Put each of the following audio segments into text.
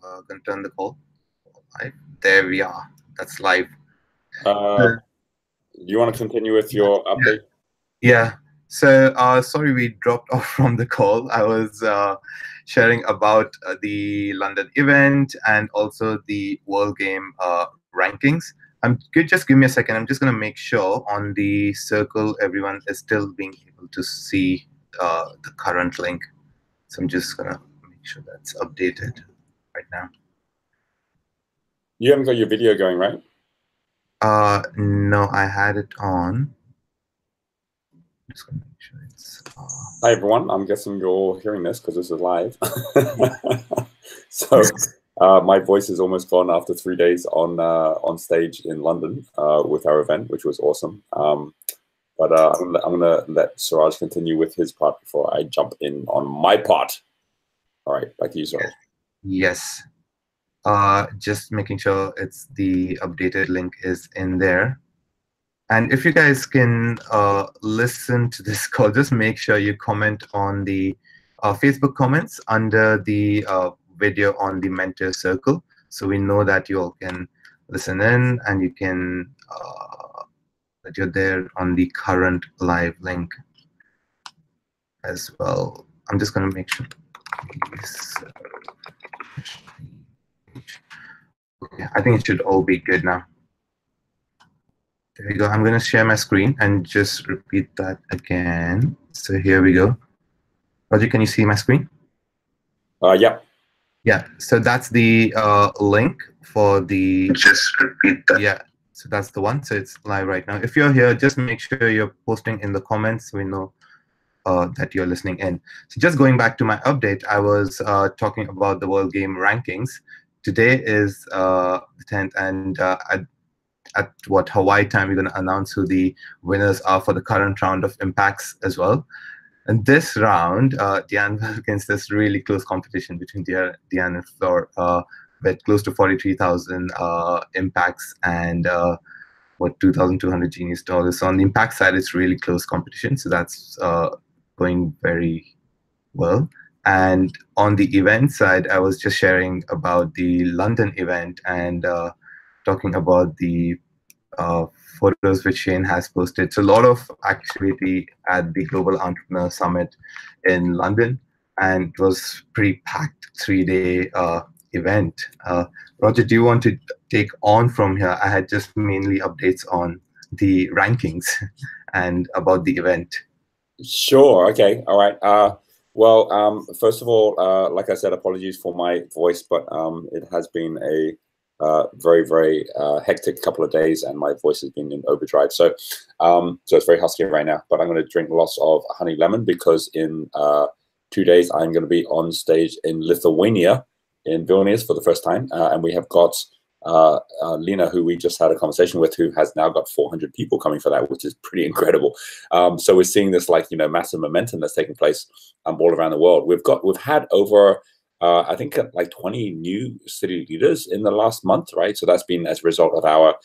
Gonna turn the call live. There we are. That's live. Do you want to continue with your update? Yeah. So sorry we dropped off from the call. I was sharing about the London event and also the World Game rankings. Just give me a second. I'm just gonna make sure on the circle everyone is still being able to see the current link. So I'm just gonna make sure that's updated right now. You haven't got your video going, right? No, I had it on. Just gonna make sure it's. Hi everyone. I'm guessing you're hearing this because this is live. So my voice is almost gone after 3 days on stage in London with our event, which was awesome. But I'm gonna let Suraj continue with his part before I jump in on my part. All right, back to you, Suraj. Yes. Just making sure it's the updated link is in there. And if you guys can listen to this call, just make sure you comment on the Facebook comments under the video on the Mentor Circle, so we know that you all can listen in and you can that you're there on the current live link as well. I'm just going to make sure. Okay, I think it should all be good now. There we go. I'm going to share my screen and just repeat that again. So here we go. Roger, can you see my screen? Yeah. Yeah. So that's the link for the. Just repeat that. Yeah. So that's the one. So it's live right now. If you're here, just make sure you're posting in the comments so we know that you're listening in. So just going back to my update, I was talking about the World Game rankings. Today is the 10th, and at what Hawaii time, we're going to announce who the winners are for the current round of impacts as well. And this round, Diane against this really close competition between Diane and Flor, with close to 43,000 impacts and what 2,200 Genius dollars. So on the impact side, it's really close competition. So that's going very well. And on the event side, I was just sharing about the London event and talking about the photos which Shane has posted. So a lot of activity at the Global Entrepreneur Summit in London, and it was pretty packed 3-day event. Roger, do you want to take on from here? I had just mainly updates on the rankings and about the event. Sure. Okay. All right. Well, first of all, like I said, apologies for my voice, but it has been a very, very hectic couple of days, and my voice has been in overdrive. So, so it's very husky right now. But I'm going to drink lots of honey lemon because in 2 days I'm going to be on stage in Lithuania, in Vilnius for the first time, and we have got Lena, who we just had a conversation with, who has now got 400 people coming for that, which is pretty incredible. So we're seeing this massive momentum that's taking place all around the world. We've had over I think like 20 new city leaders in the last month, right? So that's been as a result of our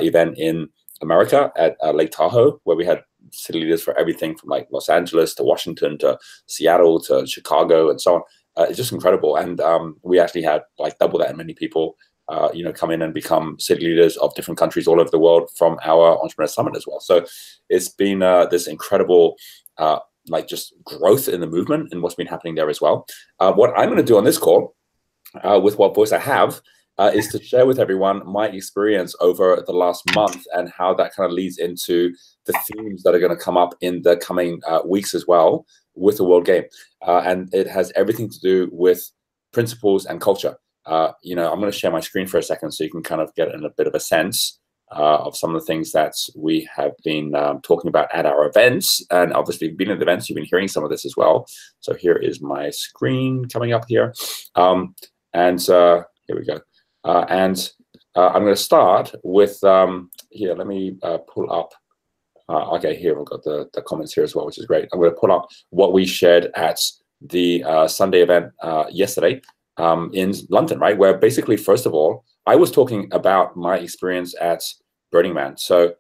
event in America at Lake Tahoe, where we had city leaders for everything from like Los Angeles to Washington to Seattle to Chicago and so on. It's just incredible. And we actually had like double that many people come in and become city leaders of different countries all over the world from our Entrepreneur Summit as well. So it's been this incredible just growth in the movement and what's been happening there as well. What I'm going to do on this call with what voice I have is to share with everyone my experience over the last month and how that kind of leads into the themes that are going to come up in the coming weeks as well with the World Game. And it has everything to do with principles and culture. I'm going to share my screen for a second so you can kind of get in a bit of a sense of some of the things that we have been talking about at our events. And obviously, being at the events, you've been hearing some of this as well. So here is my screen coming up here. Here we go. I'm going to start with, here, let me pull up. Okay, here we've got the comments here as well, which is great. I'm going to pull up what we shared at the Sunday event yesterday in London, right? Where basically, first of all, I was talking about my experience at Burning Man. So,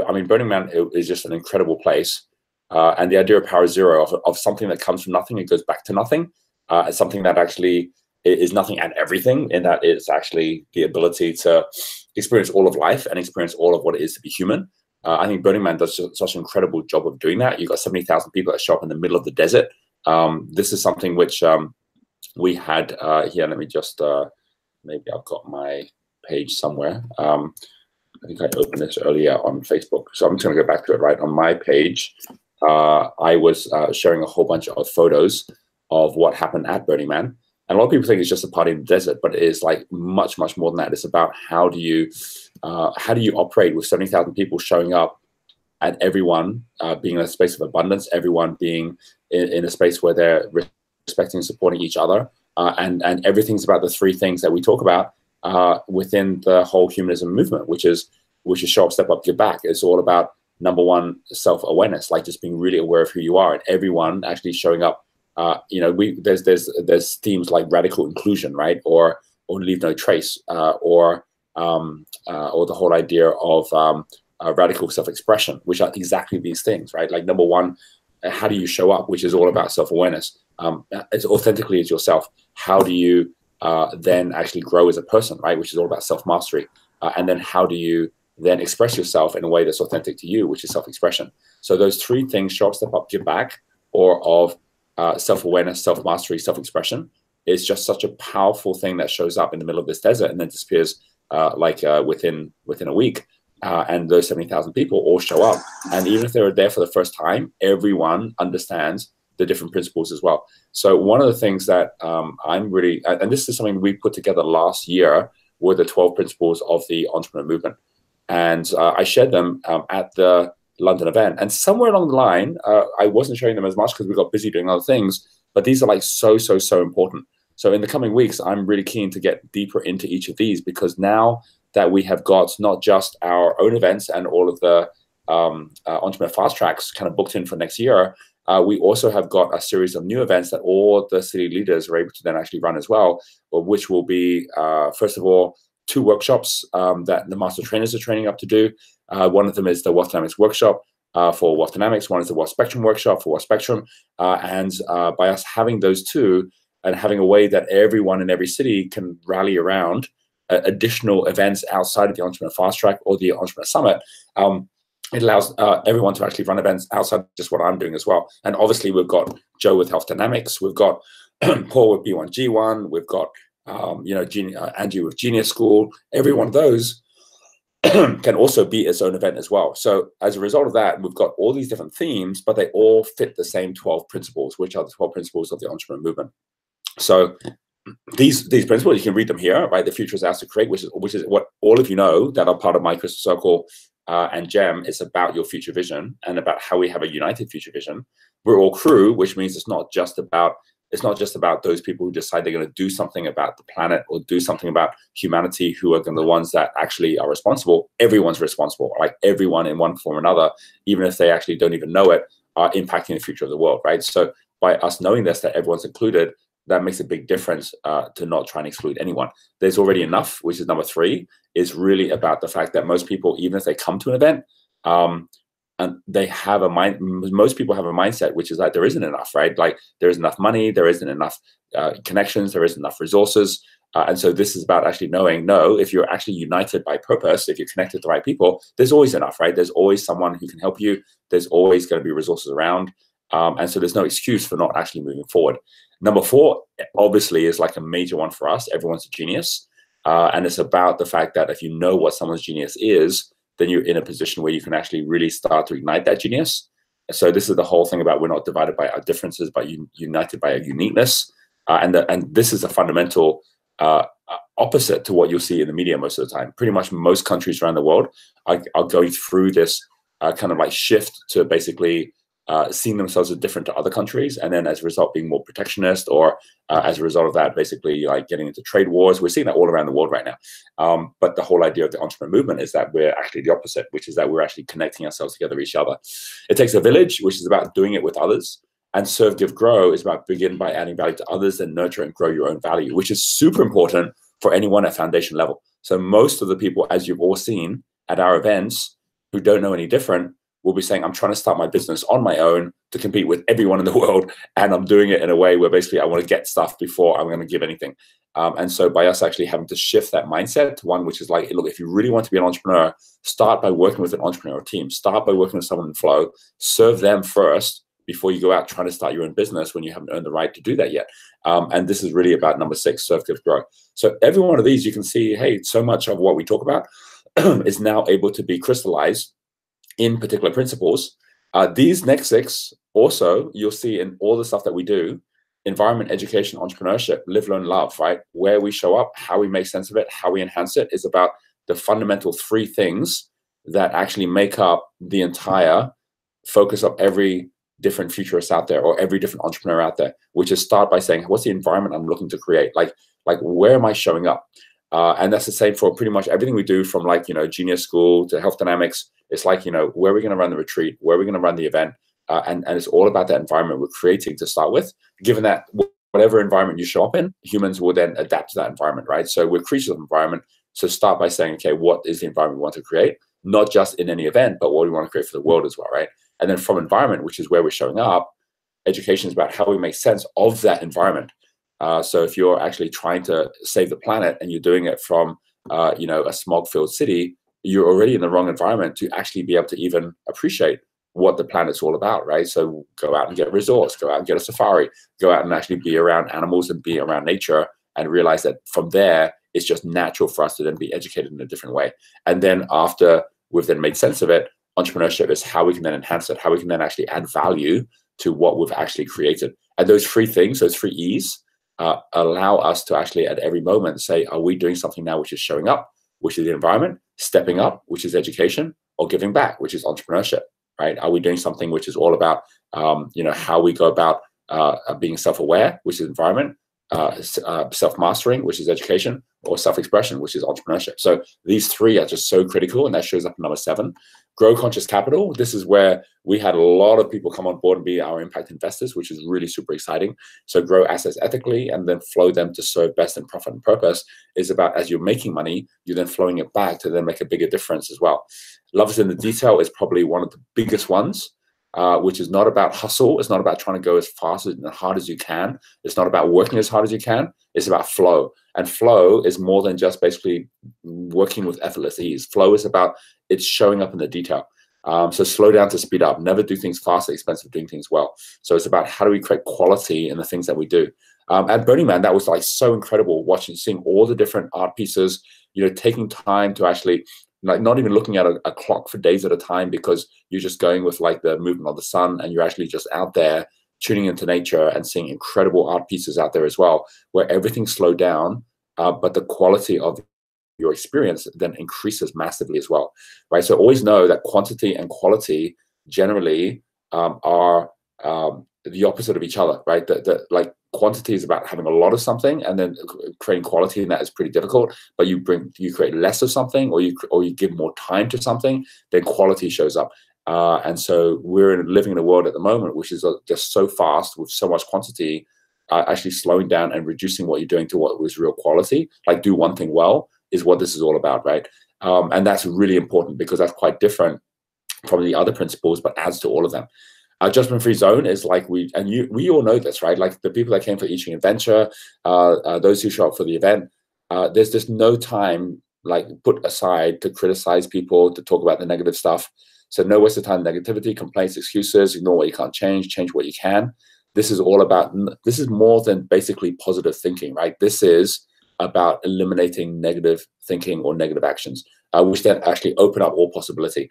I mean, Burning Man is just an incredible place. And the idea of Power Zero, of something that comes from nothing, it goes back to nothing. It's something that actually it is nothing and everything, in that it's actually the ability to experience all of life and experience all of what it is to be human. I think Burning Man does such an incredible job of doing that. You've got 70,000 people that show up in the middle of the desert. This is something which we had here. Let me just, maybe I've got my page somewhere. I think I opened this earlier on Facebook. So I'm just going to go back to it, right? On my page, I was sharing a whole bunch of photos of what happened at Burning Man. And a lot of people think it's just a party in the desert, but it is like much, much more than that. It's about how do you operate with 70,000 people showing up, and everyone being in a space of abundance, everyone being in a space where they're respecting and supporting each other. And everything's about the three things that we talk about within the whole humanism movement, which is show up, step up, give back. It's all about, number one, self-awareness, like just being really aware of who you are, and everyone actually showing up. You know, there's themes like radical inclusion, right, or leave no trace, or the whole idea of radical self-expression, which are exactly these things, right? Like, number one, how do you show up, which is all about self-awareness, as authentically as yourself. How do you then actually grow as a person, right, which is all about self-mastery, and then how do you then express yourself in a way that's authentic to you, which is self-expression. So those three things, show up, step up, give back, or of self-awareness, self-mastery, self-expression, is just such a powerful thing that shows up in the middle of this desert and then disappears within a week. And those 70,000 people all show up. And even if they're there for the first time, everyone understands the different principles as well. So one of the things that I'm really, and this is something we put together last year, were the 12 principles of the entrepreneur movement. And I shared them at the London event. And somewhere along the line, I wasn't sharing them as much because we got busy doing other things, but these are like so important. So in the coming weeks, I'm really keen to get deeper into each of these, because now that we have got not just our own events and all of the Entrepreneur Fast Tracks kind of booked in for next year, we also have got a series of new events that all the city leaders are able to then actually run as well, which will be, first of all, 2 workshops that the master trainers are training up to do. One of them is the Wealth Dynamics workshop for Wealth Dynamics. One is the Wealth Spectrum workshop for Wealth Spectrum. And by us having those 2 and having a way that everyone in every city can rally around additional events outside of the Entrepreneur Fast Track or the Entrepreneur Summit, it allows everyone to actually run events outside of just what I'm doing as well. And obviously, we've got Joe with Health Dynamics, we've got Paul with B1G1, we've got Angie with Genius School. Every one of those can also be its own event as well. So as a result of that, we've got all these different themes, but they all fit the same 12 principles, which are the 12 principles of the entrepreneur movement. So these principles, you can read them here, right? The future is ours to create, which is what all of you know that are part of my Crystal Circle and GEM. It's about your future vision and about how we have a united future vision. We're all crew, which means it's not just about those people who decide they're going to do something about the planet or do something about humanity, who are the ones that actually are responsible. Everyone's responsible, like everyone in one form or another, even if they actually don't even know it, are impacting the future of the world, right? So by us knowing this, that everyone's included, that makes a big difference to not try and exclude anyone. There's already enough, which is number 3, is really about the fact that most people, even if they come to an event, and they have most people have a mindset, which is that there isn't enough, right? Like there isn't enough money, there isn't enough connections, there isn't enough resources. And so this is about actually knowing, no, if you're actually united by purpose, if you're connected to the right people, there's always enough, right? There's always someone who can help you. There's always going to be resources around. And so there's no excuse for not actually moving forward. Number 4, obviously, is like a major one for us. Everyone's a genius. And it's about the fact that if you know what someone's genius is, then you're in a position where you can actually really start to ignite that genius. So this is the whole thing about we're not divided by our differerences, but united by our uniqueness. And this is a fundamental opposite to what you'll see in the media most of the time. Pretty much most countries around the world are going through this kind of like shift to basically seeing themselves as different to other countries, and then as a result being more protectionist, or as a result of that basically like getting into trade wars. We're seeing that all around the world right now. But the whole idea of the entrepreneur movement is that we're actually the opposite, which is that we're actually connecting ourselves together with each other. It takes a village, which is about doing it with others, and serve, give, grow is about begin by adding value to others, and nurture and grow your own value, which is super important for anyone at foundation level. So most of the people, as you've all seen at our events, who don't know any different, will be saying, I'm trying to start my business on my own to compete with everyone in the world. And I'm doing it in a way where basically I want to get stuff before I'm going to give anything. And so by us actually having to shift that mindset to one which is like, look, if you really want to be an entrepreneur, start by working with an entrepreneurial team. Start by working with someone in flow. Serve them first before you go out trying to start your own business when you haven't earned the right to do that yet. And this is really about number 6, serve, give, grow. So every one of these, you can see, hey, so much of what we talk about is now able to be crystallized in particular principles. These next 6 also, you'll see in all the stuff that we do: environment, education, entrepreneurship, live, learn, love, right? Where we show up, how we make sense of it, how we enhance it is about the fundamental 3 things that actually make up the entire focus of every different futurist out there or every different entrepreneur out there, which is start by saying, what's the environment I'm looking to create? Like where am I showing up? And that's the same for pretty much everything we do, from like, Genius School to Health Dynamics. It's like, where are we going to run the retreat? Where are we going to run the event? And it's all about that environment we're creating to start with, given that whatever environment you show up in, humans will then adapt to that environment, right? So we're creatures of environment. So start by saying, okay, what is the environment we want to create? Not just in any event, but what we want to create for the world as well, right? And then from environment, which is where we're showing up, education is about how we make sense of that environment. So if you're actually trying to save the planet and you're doing it from, a smog-filled city, you're already in the wrong environment to actually be able to even appreciate what the planet's all about, right? So go out and get resorts, go out and get a safari, go out and actually be around animals and be around nature, and realize that from there, it's just natural for us to then be educated in a different way. And then after we've then made sense of it, entrepreneurship is how we can then enhance it, how we can then actually add value to what we've actually created. And those 3 things, those 3 E's, allow us to actually at every moment say, are we doing something now which is showing up, which is the environment, stepping up, which is education, or giving back, which is entrepreneurship, right? Are we doing something which is all about, how we go about being self-aware, which is environment, self-mastering, which is education, or self-expression, which is entrepreneurship. So these 3 are just so critical, and that shows up in number 7. Grow conscious capital. This is where we had a lot of people come on board and be our impact investors, which is really super exciting. So grow assets ethically and then flow them to serve best in profit and purpose is about, as you're making money, you're then flowing it back to then make a bigger difference as well. Love is in the detail is probably one of the biggest ones. Which is not about hustle. It's not about trying to go as fast and hard as you can. It's not about working as hard as you can. It's about flow. And flow is more than just basically working with effortless ease. Flow is about it's showing up in the detail. So slow down to speed up. Never do things fast at the expense of doing things well. So it's about how do we create quality in the things that we do. At Burning Man, that was like so incredible seeing all the different art pieces, taking time to actually like not even looking at a clock for days at a time, because you're just going with like the movement of the sun, and you're actually just out there tuning into nature and seeing incredible art pieces out there as well, where everything's slowed down, but the quality of your experience then increases massively as well, right? So always know that quantity and quality generally are the opposite of each other, right? Like quantity is about having a lot of something, and then creating quality in that is pretty difficult. But you create less of something, or you give more time to something, then quality shows up. And so we're living in a world at the moment which is just so fast with so much quantity. Actually slowing down and reducing what you're doing to what was real quality, like do one thing well, is what this is all about, right? And that's really important, because that's quite different from the other principles, but adds to all of them. Judgment-free zone is like we all know this, right? Like the people that came for I Ching Adventure, those who show up for the event, there's just no time like put aside to criticize people, to talk about the negative stuff. So no waste of time, negativity, complaints, excuses, ignore what you can't change what you can. This is all about, this is more than basically positive thinking, right? This is about eliminating negative thinking or negative actions, which then actually open up all possibility.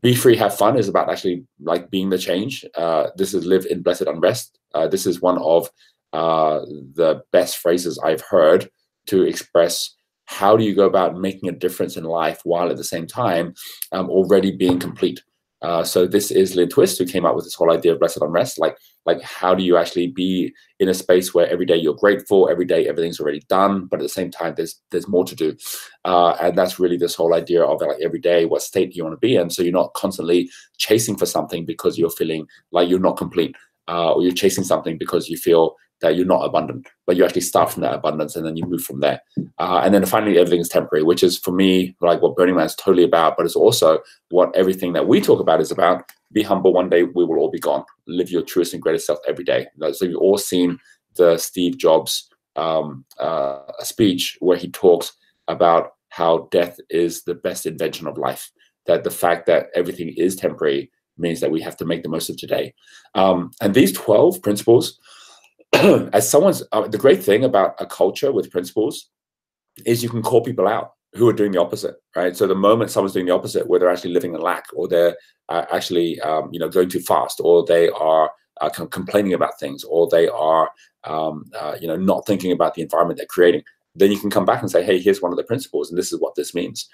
Be free, have fun is about actually like being the change. This is live in blessed unrest. This is one of the best phrases I've heard to express how do you go about making a difference in life while at the same time already being complete. So this is Lynn Twist, who came up with this whole idea of blessed unrest. Like how do you actually be in a space where every day you're grateful, every day everything's already done, but at the same time there's more to do. And that's really this whole idea of like every day, what state do you want to be in? So you're not constantly chasing for something because you're feeling like you're not complete, or you're chasing something because you feel that you're not abundant, but you actually start from that abundance and then you move from there. And then finally, everything is temporary, which is for me like what Burning Man is totally about, but it's also what everything that we talk about is about. Be humble, one day we will all be gone. Live your truest and greatest self every day. So you've all seen the Steve Jobs speech where he talks about how death is the best invention of life, that the fact that everything is temporary means that we have to make the most of today. And these 12 principles, as someone's, the great thing about a culture with principles is you can call people out who are doing the opposite, right? So the moment someone's doing the opposite, where they're actually living in lack, or they're actually, going too fast, or they are complaining about things, or they are, not thinking about the environment they're creating, then you can come back and say, hey, here's one of the principles, and this is what this means.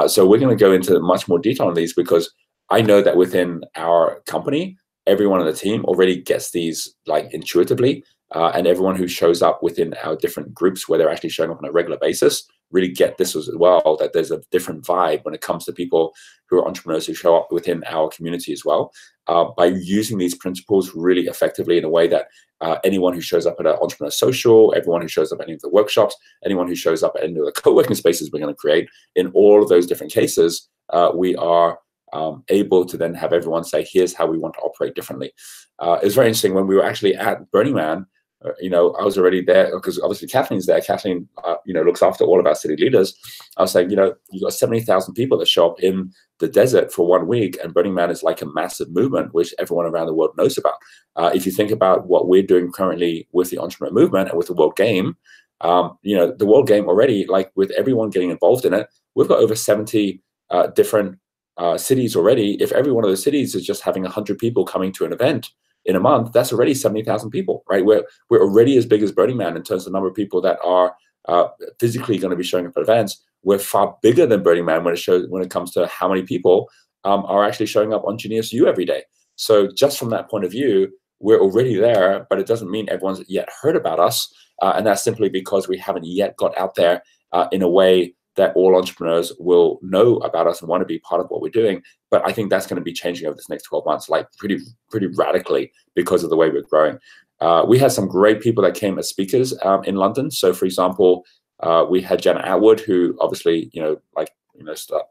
So we're going to go into much more detail on these, because I know that within our company, everyone on the team already gets these like intuitively, and everyone who shows up within our different groups where they're actually showing up on a regular basis really get this as well, that there's a different vibe when it comes to people who are entrepreneurs who show up within our community as well, by using these principles really effectively in a way that anyone who shows up at an entrepreneur social, everyone who shows up at any of the workshops, anyone who shows up at any of the co-working spaces we're going to create, in all of those different cases, we are able to then have everyone say, here's how we want to operate differently. It was very interesting when we were actually at Burning Man. I was already there because obviously Kathleen's there. Kathleen, looks after all of our city leaders. I was saying, you've got 70,000 people that show up in the desert for 1 week, and Burning Man is like a massive movement, which everyone around the world knows about. If you think about what we're doing currently with the entrepreneur movement and with the World Game, the World Game already, like with everyone getting involved in it, we've got over 70 different cities already. If every one of those cities is just having 100 people coming to an event in a month, that's already 70,000 people, right? We're already as big as Burning Man in terms of the number of people that are physically going to be showing up at events. We're far bigger than Burning Man when it comes to how many people are actually showing up on Genius U every day. So just from that point of view, we're already there, but it doesn't mean everyone's yet heard about us. And that's simply because we haven't yet got out there in a way that all entrepreneurs will know about us and want to be part of what we're doing. But I think that's going to be changing over this next 12 months, like pretty radically, because of the way we're growing. We had some great people that came as speakers in London. So for example, we had Jenna Atwood, who obviously,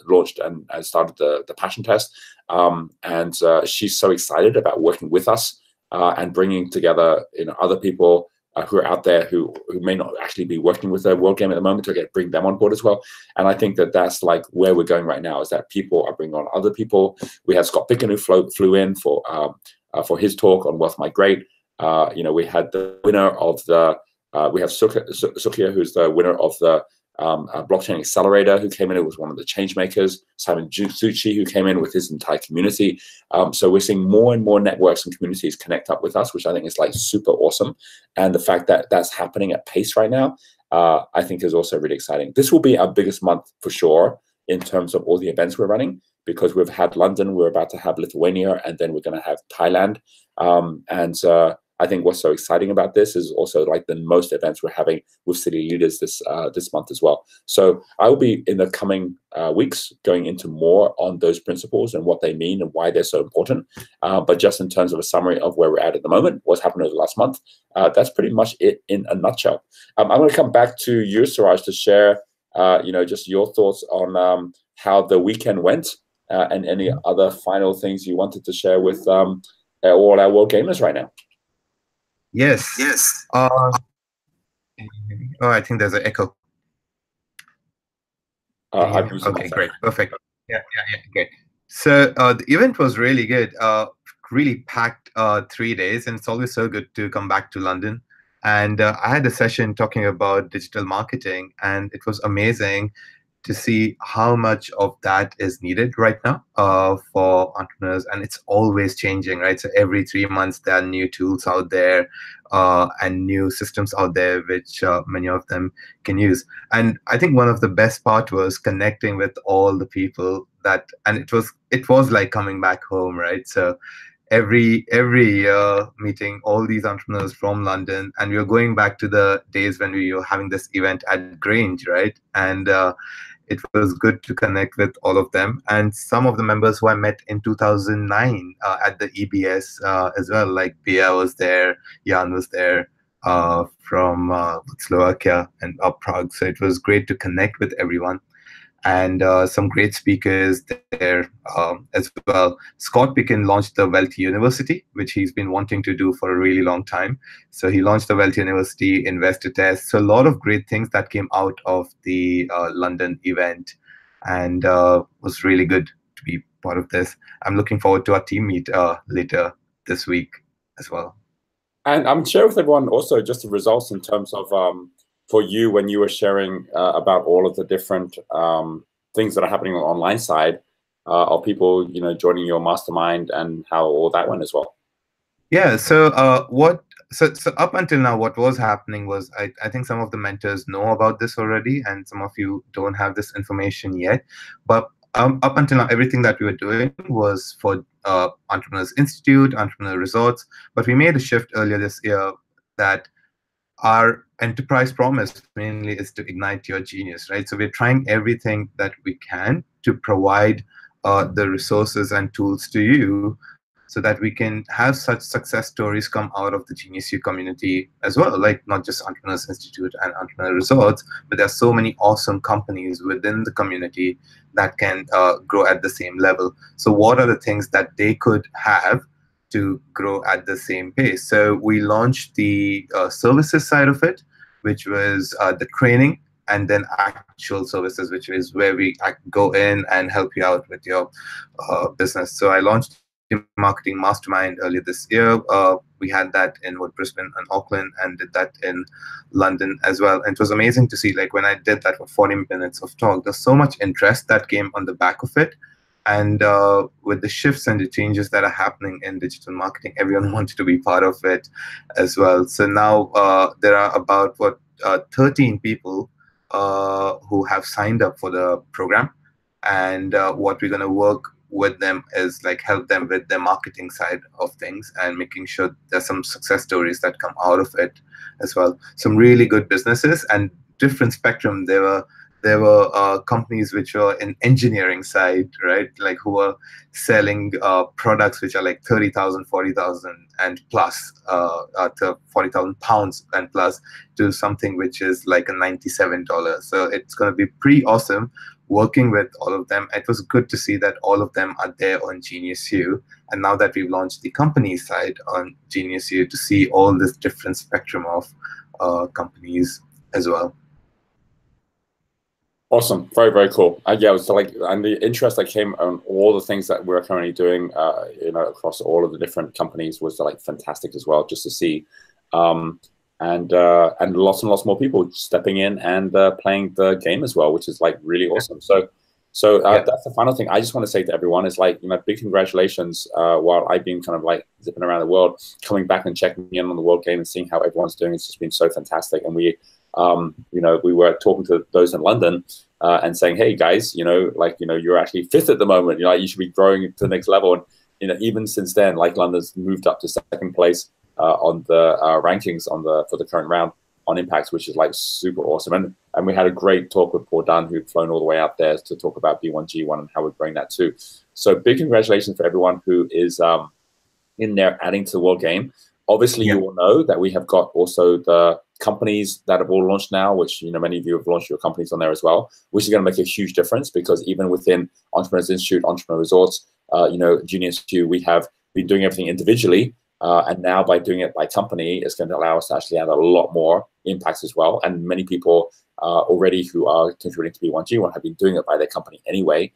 launched and started the Passion Test. And she's so excited about working with us and bringing together, other people who are out there who may not actually be working with the World Game at the moment, to bring them on board as well. And I think that that's like where we're going right now, is that people are bringing on other people. We had Scott Picken who flew in for his talk on Wealth Migrate. We had the winner of we have Sukhia, who's the winner of the Blockchain Accelerator, who came in. It was one of the change makers. Simon Suchi, who came in with his entire community. So we're seeing more and more networks and communities connect up with us, which I think is like super awesome. And the fact that that's happening at pace right now, I think is also really exciting. This will be our biggest month for sure in terms of all the events we're running, because we've had London, we're about to have Lithuania, and then we're going to have Thailand. I think what's so exciting about this is also like the most events we're having with city leaders this month as well. So I will be in the coming weeks going into more on those principles and what they mean and why they're so important. But just in terms of a summary of where we're at the moment, what's happened over the last month, that's pretty much it in a nutshell. I'm going to come back to you, Suraj, to share just your thoughts on how the weekend went and any other final things you wanted to share with all our World Gamers right now. Yes. I think there's an echo. Okay, great. Perfect. Yeah, great. So the event was really good, really packed 3 days, and it's always so good to come back to London. And I had a session talking about digital marketing, and it was amazing to see how much of that is needed right now for entrepreneurs. And it's always changing, right? So every 3 months, there are new tools out there and new systems out there, which many of them can use. And I think one of the best part was connecting with all the people and it was like coming back home, right? So every year meeting all these entrepreneurs from London, and we were going back to the days when we were having this event at Grange, right? And it was good to connect with all of them, and some of the members who I met in 2009 at the EBS as well, like Pia was there, Jan was there, from Slovakia and Prague. So it was great to connect with everyone, and some great speakers there as well. Scott Picken launched the Wealth University, which he's been wanting to do for a really long time. So he launched the Wealth University, Investor Test. So a lot of great things that came out of the London event, and was really good to be part of this. I'm looking forward to our team meet later this week as well. And I'm sharing with everyone also just the results in terms of for you when you were sharing about all of the different things that are happening on the online side of people, joining your mastermind and how all that went as well. Yeah. So so up until now, what was happening was I think some of the mentors know about this already, and some of you don't have this information yet. But up until now, everything that we were doing was for Entrepreneurs Institute, Entrepreneur Resorts. But we made a shift earlier this year that our enterprise promise mainly is to ignite your genius, right? So we're trying everything that we can to provide the resources and tools to you, so that we can have such success stories come out of the Genius U community as well, like not just Entrepreneurs Institute and Entrepreneur Resorts, but there are so many awesome companies within the community that can grow at the same level. So what are the things that they could have to grow at the same pace? So we launched the services side of it, which was the training, and then actual services, which is where we go in and help you out with your business. So I launched Marketing Mastermind earlier this year. We had that in Brisbane and Auckland, and did that in London as well. And it was amazing to see, like when I did that for 40 minutes of talk, there's so much interest that came on the back of it. And with the shifts and the changes that are happening in digital marketing, everyone wanted to be part of it as well. So now there are about 13 people who have signed up for the program. And what we're going to work with them is like help them with the marketing side of things, and making sure there's some success stories that come out of it as well. Some really good businesses and different spectrum. There were companies which were in engineering side, right? Like who were selling products which are like 30,000, 40,000 and plus, to 40,000 pounds and plus, to something which is like a $97. So it's going to be pretty awesome working with all of them. It was good to see that all of them are there on Genius U. And now that we've launched the company side on Genius U, to see all this different spectrum of companies as well. Awesome, very, very cool. Yeah, it was like, and the interest that came on all the things that we're currently doing, across all of the different companies was like fantastic as well, just to see, and lots and lots more people stepping in and playing the game as well, which is like really awesome. So yeah. That's the final thing I just want to say to everyone is like, big congratulations. While I've been kind of like zipping around the world, coming back and checking in on the World Game and seeing how everyone's doing, it's just been so fantastic. And we were talking to those in London and saying, hey guys, you're actually fifth at the moment. You should be growing to the next level. And even since then, like London's moved up to second place on the rankings for the current round on Impacts, which is like super awesome. And we had a great talk with Paul Dunn, who'd flown all the way out there to talk about B1G1 and how we're growing that too. So big congratulations for everyone who is in there adding to the World Game. Obviously, You will know that we have got also the companies that have all launched now, which many of you have launched your companies on there as well, which is going to make a huge difference, because even within Entrepreneurs Institute, Entrepreneur Resorts, Genius U, we have been doing everything individually, and now by doing it by company, it's going to allow us to actually add a lot more impacts as well. And many people already who are contributing to B1G1 have been doing it by their company anyway.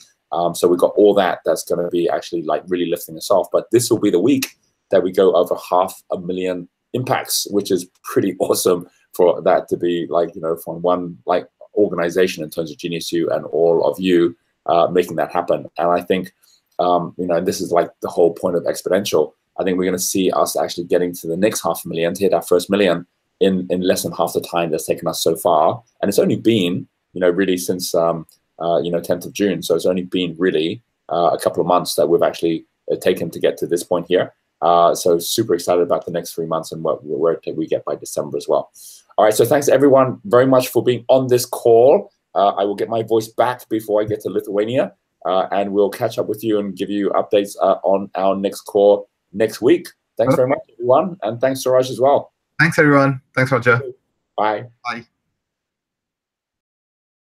So we've got all that's going to be actually like really lifting us off. But this will be the week that we go over 500,000 impacts, which is pretty awesome for that to be like, from one like organization in terms of Genius U and all of you making that happen. And I think, and this is like the whole point of Exponential. I think we're going to see us actually getting to the next 500,000 to hit our first million in less than half the time that's taken us so far. And it's only been, really since, 10th of June. So it's only been really a couple of months that we've actually taken to get to this point here. So super excited about the next 3 months and where we get by December as well. All right, so thanks everyone very much for being on this call. I will get my voice back before I get to Lithuania, and we'll catch up with you and give you updates on our next call next week. Thanks very much, everyone, and thanks, Suraj, as well. Thanks, everyone. Thanks, Roger. Bye. Bye.